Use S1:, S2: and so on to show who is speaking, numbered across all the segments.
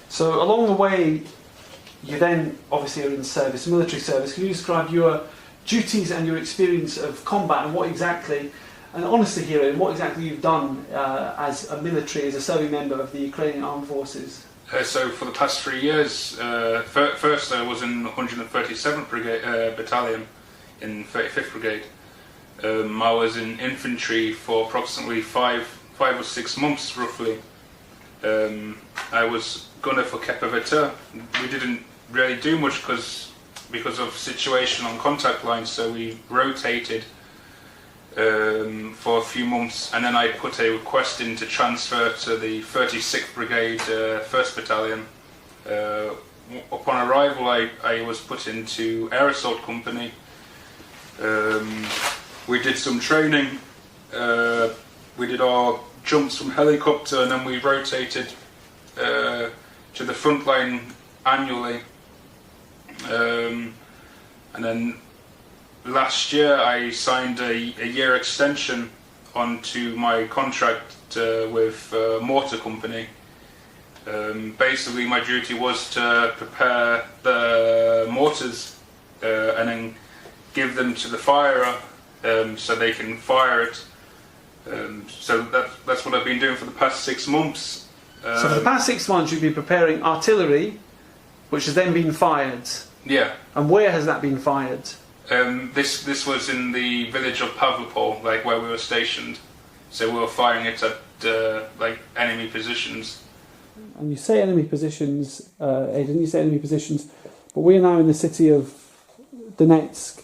S1: So along the way, you then obviously are in service, military service. Can you describe your duties and your experience of combat and what exactly, and honestly here, and what exactly you've done as a military, as a serving member of the Ukrainian Armed Forces?
S2: So for the past 3 years, first I was in 137th Battalion in 35th Brigade. I was in infantry for approximately five or 6 months roughly. I was gunner for Kepaveta. We didn't really do much because of situation on contact lines, so we rotated for a few months, and then I put a request in to transfer to the 36th Brigade 1st Battalion. Upon arrival I was put into Air Assault Company. We did some training, we did our jumps from helicopter, and then we rotated to the front line annually. And then last year I signed a year extension onto my contract with Mortar Company. Basically my duty was to prepare the mortars and then give them to the firer so they can fire it. So that's what I've been doing for the past 6 months.
S1: So for the past 6 months you've been preparing artillery, which has then been fired.
S2: Yeah.
S1: And where has that been fired?
S2: This was in the village of Pavlopol, like where we were stationed. So we were firing it at like enemy positions.
S1: And you say enemy positions, Aidan, you say enemy positions, but we're now in the city of Donetsk,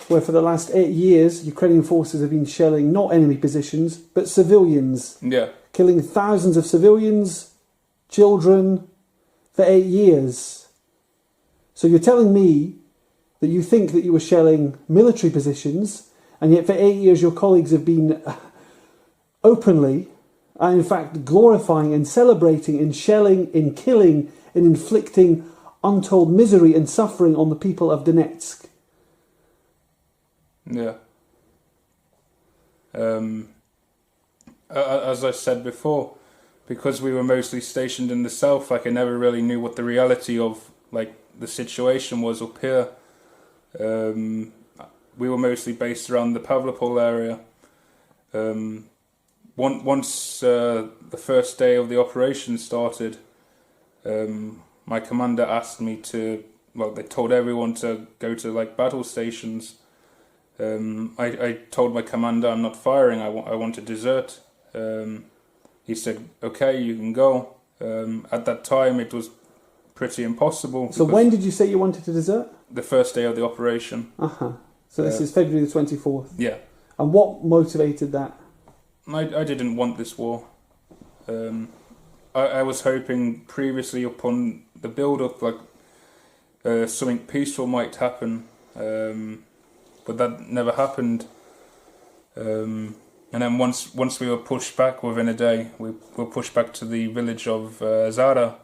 S1: where for the last 8 years Ukrainian forces have been shelling not enemy positions, but civilians.
S2: Yeah.
S1: Killing thousands of civilians, children, for 8 years. So you're telling me that you think that you were shelling military positions, and yet for 8 years your colleagues have been openly, and in fact glorifying and celebrating in shelling, in killing, and inflicting untold misery and suffering on the people of Donetsk.
S2: Yeah. As I said before, because we were mostly stationed in the south, like I never really knew what the reality of like the situation was up here. We were mostly based around the Pavlopol area. Once the first day of the operation started, my commander asked me to, well, they told everyone to go to like battle stations. I told my commander I'm not firing, I want to desert. He said, okay, you can go. At that time it was pretty impossible.
S1: So when did you say you wanted to desert?
S2: The first day of the operation.
S1: Uh-huh. So this is February the 24th?
S2: Yeah.
S1: And what motivated that?
S2: I didn't want this war. I was hoping previously upon the build-up, like something peaceful might happen, but that never happened. And then once we were pushed back within a day, we were pushed back to the village of Zara,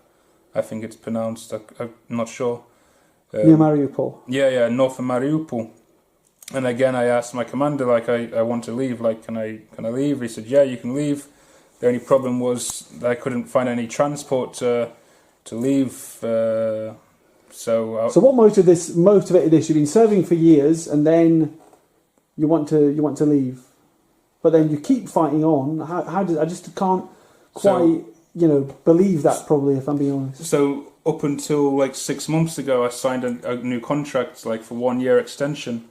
S2: I think it's pronounced, I'm not sure.
S1: Near Mariupool?
S2: Yeah, north of Mariupol. And again, I asked my commander, like, I want to leave, like, can I leave? He said, yeah, you can leave. The only problem was that I couldn't find any transport to leave. So
S1: what motivated this? You've been serving for years, and then you want to leave, but then you keep fighting on. How did I just can't quite believe that, probably, if I'm being honest.
S2: So up until like 6 months ago, I signed a new contract, like for 1 year extension,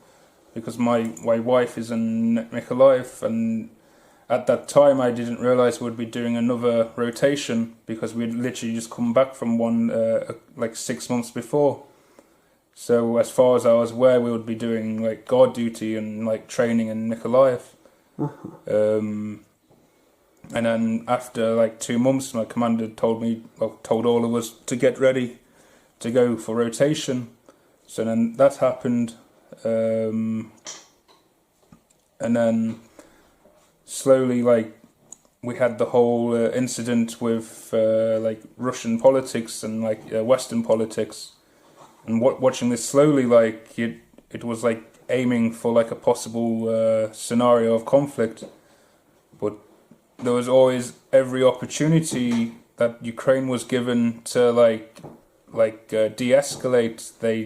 S2: because my wife is in Mykolaiv, and at that time I didn't realise we'd be doing another rotation, because we'd literally just come back from one like 6 months before. So as far as I was aware, we would be doing like guard duty and like training in Mykolaiv. And then after like 2 months, my commander told all of us to get ready to go for rotation. So then that happened. And then slowly, like, we had the whole incident with like Russian politics and like Western politics, and watching this slowly, like it was like aiming for like a possible scenario of conflict, but there was always every opportunity that Ukraine was given to de-escalate, they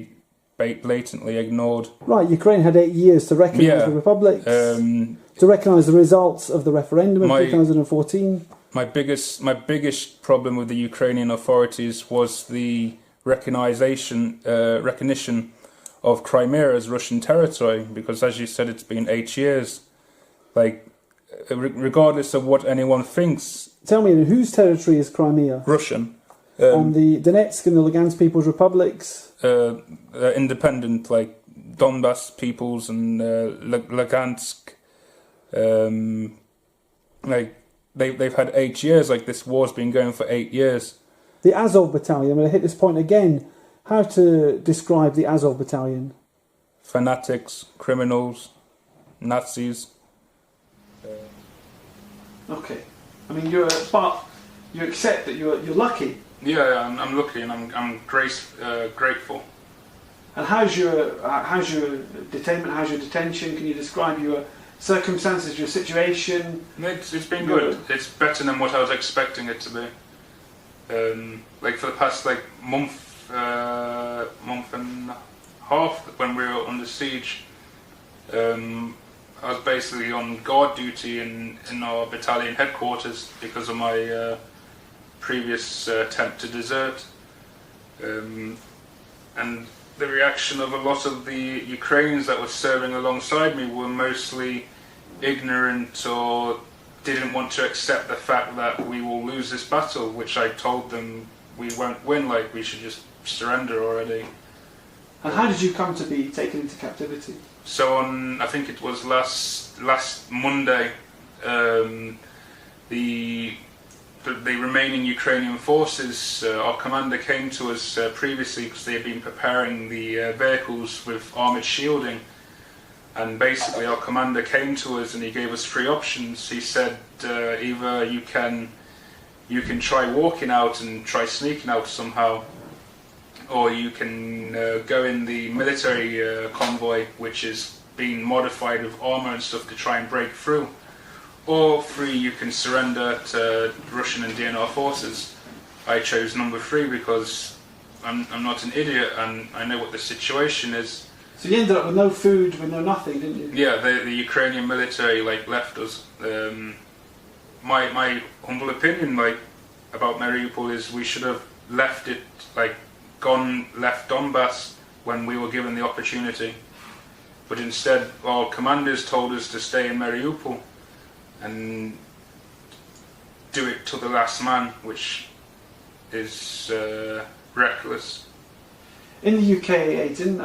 S2: blatantly ignored.
S1: Right, Ukraine had 8 years to recognise the republics, to recognise the results of the referendum of 2014.
S2: My biggest problem with the Ukrainian authorities was the recognition of Crimea as Russian territory, because, as you said, it's been 8 years. Like, regardless of what anyone thinks.
S1: Tell me, whose territory is Crimea?
S2: Russian.
S1: And the Donetsk and the Lugansk People's Republics?
S2: Independent, like Donbass peoples and Lugansk. Like, they've had 8 years. Like, this war's been going for 8 years.
S1: The Azov Battalion, I'm going to hit this point again. How to describe the Azov Battalion?
S2: Fanatics, criminals, Nazis.
S1: Okay. I mean, you accept that you're lucky.
S2: Yeah, I'm lucky, and I'm grateful.
S1: And how's your detainment? How's your detention? Can you describe your circumstances, your situation?
S2: It's been good. It's better than what I was expecting it to be. Like, for the past month and a half, when we were under siege, I was basically on guard duty in our battalion headquarters because of my previous attempt to desert. And the reaction of a lot of the Ukrainians that were serving alongside me were mostly ignorant or didn't want to accept the fact that we will lose this battle, which I told them we won't win, like, we should just surrender already.
S1: And how did you come to be taken into captivity?
S2: So I think it was last Monday, the remaining Ukrainian forces, our commander came to us previously because they had been preparing the vehicles with armoured shielding, and basically our commander came to us and he gave us 3 options. He said either you can try walking out and try sneaking out somehow, or you can go in the military convoy, which is being modified with armour and stuff to try and break through. Or 3, you can surrender to Russian and DNR forces. I chose number 3 because I'm not an idiot and I know what the situation is.
S1: So you ended up with no food, with no nothing, didn't you?
S2: Yeah, the Ukrainian military left us. My humble opinion about Mariupol is we should have left it, left Donbass when we were given the opportunity. But instead, our commanders told us to stay in Mariupol and do it to the last man, which is reckless.
S1: In the UK, Aidan,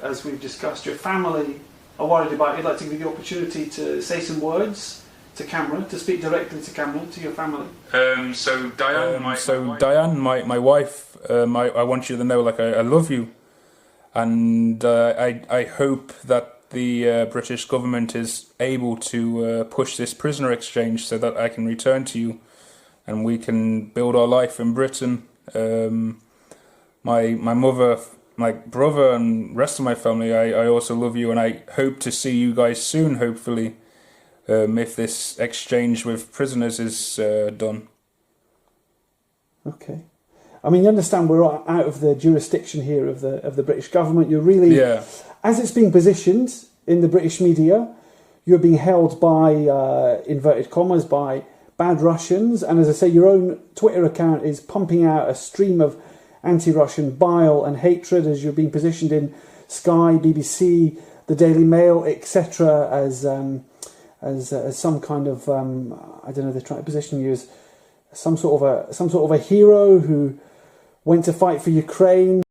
S1: as we've discussed, your family are worried about you. I'd like to give you the opportunity to say some words to camera, to speak directly to camera, to your family.
S2: So Diane, my wife, I want you to know, I love you, and I hope that the British government is able to push this prisoner exchange so that I can return to you, and we can build our life in Britain. My mother, my brother, and rest of my family, I also love you, and I hope to see you guys soon, hopefully. If this exchange with prisoners is done.
S1: Okay. I mean, you understand we're out of the jurisdiction here of the British government. You're really, as it's being positioned in the British media, you're being held by, inverted commas, by bad Russians. And as I say, your own Twitter account is pumping out a stream of anti-Russian bile and hatred as you're being positioned in Sky, BBC, the Daily Mail, etc. as some kind of I don't know, they're trying to position you as some sort of a hero who went to fight for Ukraine.